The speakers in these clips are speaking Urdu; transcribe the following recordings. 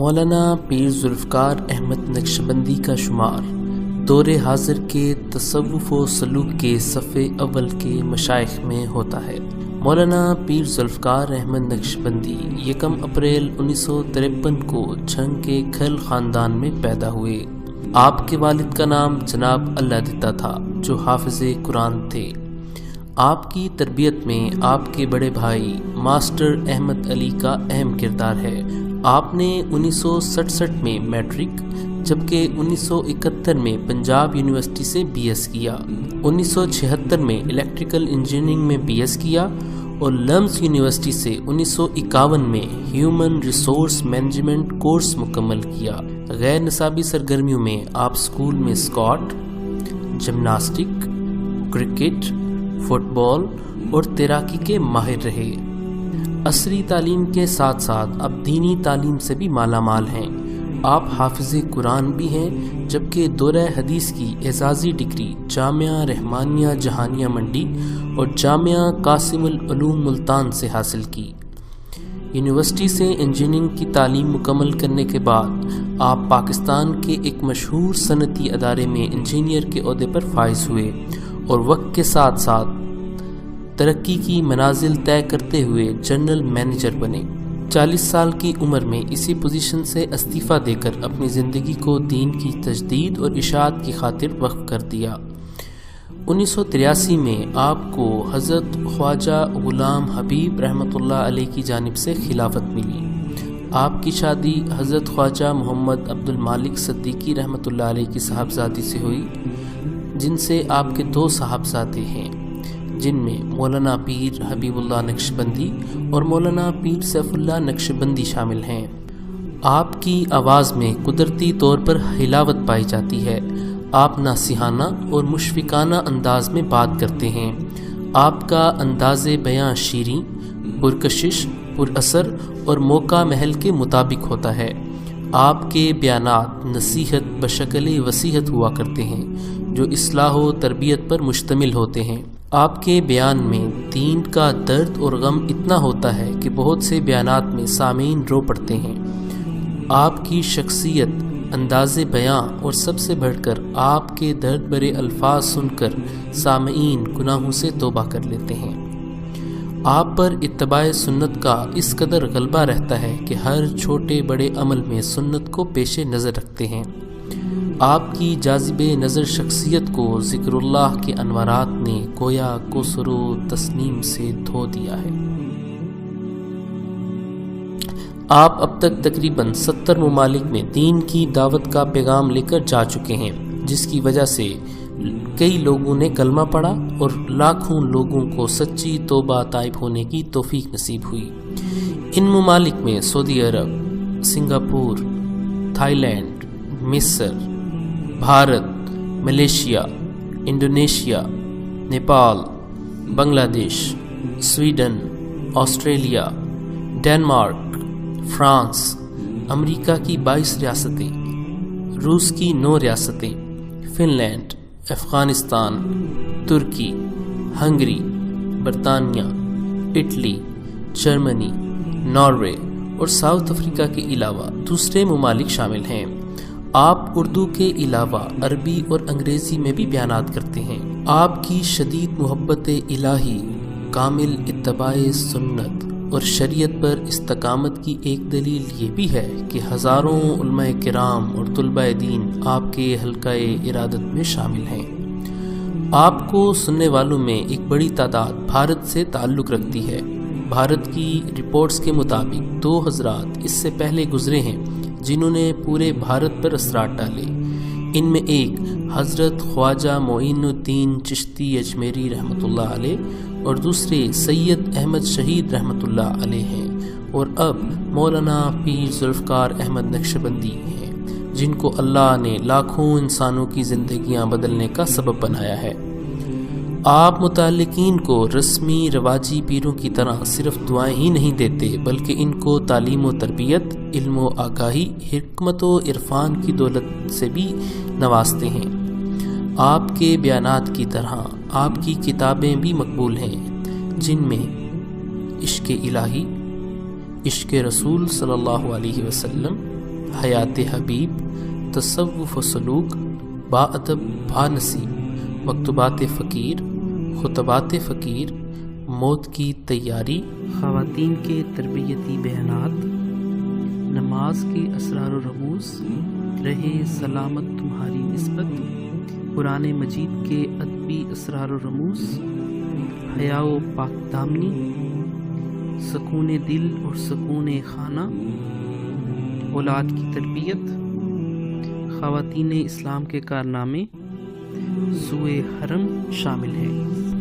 مولانا پیر ذوالفقار احمد نقشبندی کا شمار دور حاضر کے تصوف و سلوک کے صف اول کے مشائخ میں ہوتا ہے۔ مولانا پیر ذوالفقار احمد نقشبندی 1 اپریل 1953 کو جھنگ کے کھل خاندان میں پیدا ہوئے۔ آپ کے والد کا نام جناب اللہ دتا تھا جو حافظ قرآن تھے۔ آپ کی تربیت میں آپ کے بڑے بھائی ماسٹر احمد علی کا اہم کردار ہے۔ آپ نے 1967 میں میٹرک جبکہ 1971 میں پنجاب یونیورسٹی سے بی ایس کیا، 1976 میں الیکٹریکل انجینئرنگ میں بی ایس کیا اور لمز یونیورسٹی سے 1951 میں ہیومن ریسورس مینجمنٹ کورس مکمل کیا۔ غیر نصابی سرگرمیوں میں آپ اسکول میں اسکواٹ، جمناسٹک، کرکٹ، فٹ بال اور تیراکی کے ماہر رہے۔ عصری تعلیم کے ساتھ ساتھ اب دینی تعلیم سے بھی مالا مال ہیں۔ آپ حافظ قرآن بھی ہیں جبکہ دورہ حدیث کی اعزازی ڈگری جامعہ رحمانیہ جہانیہ منڈی اور جامعہ قاسم العلوم ملتان سے حاصل کی۔ یونیورسٹی سے انجینئرنگ کی تعلیم مکمل کرنے کے بعد آپ پاکستان کے ایک مشہور صنعتی ادارے میں انجینئر کے عہدے پر فائز ہوئے اور وقت کے ساتھ ساتھ ترقی کی منازل طے کرتے ہوئے جنرل مینیجر بنے۔ 40 سال کی عمر میں اسی پوزیشن سے استعفیٰ دے کر اپنی زندگی کو دین کی تجدید اور اشاعت کی خاطر وقف کر دیا۔ 1983 میں آپ کو حضرت خواجہ غلام حبیب رحمۃ اللہ علیہ کی جانب سے خلافت ملی۔ آپ کی شادی حضرت خواجہ محمد عبد المالک صدیقی رحمۃ اللہ علیہ کی صاحبزادی سے ہوئی، جن سے آپ کے 2 صاحبزادے ہیں، جن میں مولانا پیر حبیب اللہ نقشبندی اور مولانا پیر سیف اللہ نقشبندی شامل ہیں۔ آپ کی آواز میں قدرتی طور پر حلاوت پائی جاتی ہے۔ آپ ناصحانہ اور مشفقانہ انداز میں بات کرتے ہیں۔ آپ کا انداز بیاں شیریں، پرکشش، پر اثر اور موقع محل کے مطابق ہوتا ہے۔ آپ کے بیانات نصیحت بشکل وصیحت ہوا کرتے ہیں جو اصلاح و تربیت پر مشتمل ہوتے ہیں۔ آپ کے بیان میں دین کا درد اور غم اتنا ہوتا ہے کہ بہت سے بیانات میں سامعین رو پڑتے ہیں۔ آپ کی شخصیت، انداز بیاں اور سب سے بڑھ کر آپ کے درد بھرے الفاظ سن کر سامعین گناہوں سے توبہ کر لیتے ہیں۔ آپ پر اتباع سنت کا اس قدر غلبہ رہتا ہے کہ ہر چھوٹے بڑے عمل میں سنت کو پیش نظر رکھتے ہیں۔ آپ کی جاذب نظر شخصیت کو ذکر اللہ کے انوارات نے گویا کوثر و تسنیم سے دھو دیا ہے۔ آپ اب تک تقریباً 70 ممالک میں دین کی دعوت کا پیغام لے کر جا چکے ہیں، جس کی وجہ سے کئی لوگوں نے کلمہ پڑھا اور لاکھوں لوگوں کو سچی توبہ تائب ہونے کی توفیق نصیب ہوئی۔ ان ممالک میں سعودی عرب، سنگاپور، تھائی لینڈ، مصر، بھارت، ملیشیا، انڈونیشیا، نیپال، بنگلہ دیش، سویڈن، آسٹریلیا، ڈنمارک، فرانس، امریکہ کی 22 ریاستیں، روس کی 9 ریاستیں، فن لینڈ، افغانستان، ترکی، ہنگری، برطانیہ، اٹلی، جرمنی، ناروے اور ساؤتھ افریقہ کے علاوہ دوسرے ممالک شامل ہیں۔ آپ اردو کے علاوہ عربی اور انگریزی میں بھی بیانات کرتے ہیں۔ آپ کی شدید محبت الہی، کامل اتباع سنت اور شریعت پر استقامت کی ایک دلیل یہ بھی ہے کہ ہزاروں علماء کرام اور طلباء دین آپ کے حلقہ ارادت میں شامل ہیں۔ آپ کو سننے والوں میں ایک بڑی تعداد بھارت سے تعلق رکھتی ہے۔ بھارت کی رپورٹس کے مطابق 2 حضرات اس سے پہلے گزرے ہیں جنہوں نے پورے بھارت پر اثرات ڈالے۔ ان میں ایک حضرت خواجہ معین الدین چشتی اجمیری رحمۃ اللہ علیہ اور دوسرے سید احمد شہید رحمۃ اللہ علیہ ہیں، اور اب مولانا پیر ذوالفقار احمد نقشبندی ہیں جن کو اللہ نے لاکھوں انسانوں کی زندگیاں بدلنے کا سبب بنایا ہے۔ آپ متعلقین کو رسمی رواجی پیروں کی طرح صرف دعائیں ہی نہیں دیتے بلکہ ان کو تعلیم و تربیت، علم و آگاہی، حکمت و عرفان کی دولت سے بھی نوازتے ہیں۔ آپ کے بیانات کی طرح آپ کی کتابیں بھی مقبول ہیں جن میں عشق الہی، عشق رسول صلی اللہ علیہ وسلم، حیات حبیب، تصوف و سلوک، با ادب با نصیب، مکتوبات فقیر، خطبات فقیر، موت کی تیاری، خواتین کے تربیتی بیانات، نماز کے اسرار و رموز، رہے سلامت تمہاری نسبت، قرآن مجید کے ادبی اسرار و رموز، حیا و پاک دامنی، سکون دل اور سکون خانہ، اولاد کی تربیت، خواتین اسلام کے کارنامے، سوئے حرم شامل ہے۔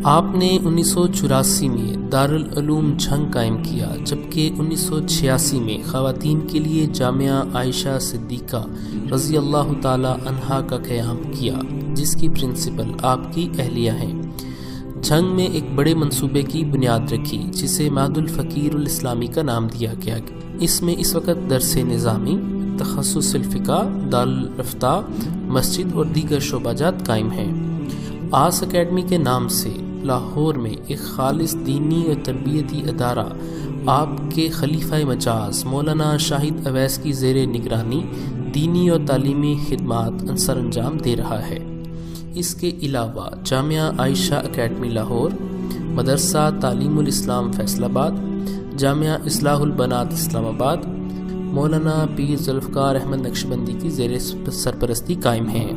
آپ نے 1984 میں دارالعلوم جھنگ قائم کیا، جبکہ 1986 میں خواتین کے لیے جامعہ عائشہ صدیقہ رضی اللہ تعالی عنہا کا قیام کیا، جس کی پرنسپل آپ کی اہلیہ ہیں۔ جھنگ میں ایک بڑے منصوبے کی بنیاد رکھی، جسے معہد الفقیر الاسلامی کا نام دیا گیا۔ اس میں اس وقت درس نظامی، تخصص الفقہ، دارالفتہ، مسجد اور دیگر شعبہ جات قائم ہیں۔ آس اکیڈمی کے نام سے لاہور میں ایک خالص دینی اور تربیتی ادارہ آپ کے خلیفہ مجاز مولانا شاہد اویس کی زیر نگرانی دینی اور تعلیمی خدمات سر انجام دے رہا ہے۔ اس کے علاوہ جامعہ عائشہ اکیڈمی لاہور، مدرسہ تعلیم الاسلام فیصل آباد، جامعہ اصلاح البنات اسلام آباد، مولانا پیر ذوالفقار احمد نقشبندی کی زیر سرپرستی قائم ہیں۔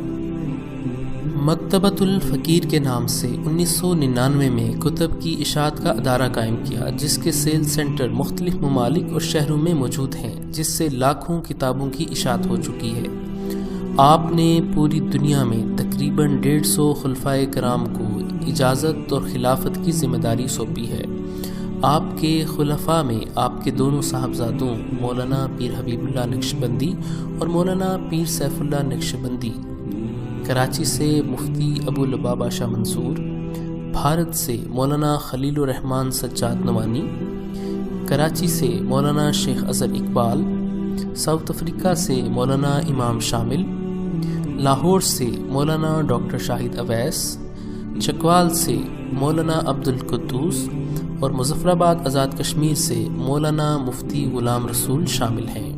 مکتبۃ الفقیر کے نام سے 1999 میں کتب کی اشاعت کا ادارہ قائم کیا، جس کے سیل سینٹر مختلف ممالک اور شہروں میں موجود ہیں، جس سے لاکھوں کتابوں کی اشاعت ہو چکی ہے۔ آپ نے پوری دنیا میں تقریباً 150 خلفائے کرام کو اجازت اور خلافت کی ذمہ داری سونپی ہے۔ آپ کے خلفاء میں آپ کے دونوں صاحبزادوں مولانا پیر حبیب اللہ نقشبندی اور مولانا پیر سیف اللہ نقشبندی، کراچی سے مفتی ابو لبابہ شاہ منصور، بھارت سے مولانا خلیل الرحمن سجاد نوانی، کراچی سے مولانا شیخ اظہر اقبال، ساؤتھ افریقہ سے مولانا امام شامل، لاہور سے مولانا ڈاکٹر شاہد اویس، چکوال سے مولانا عبد القدوس اور مظفر آباد آزاد کشمیر سے مولانا مفتی غلام رسول شامل ہیں۔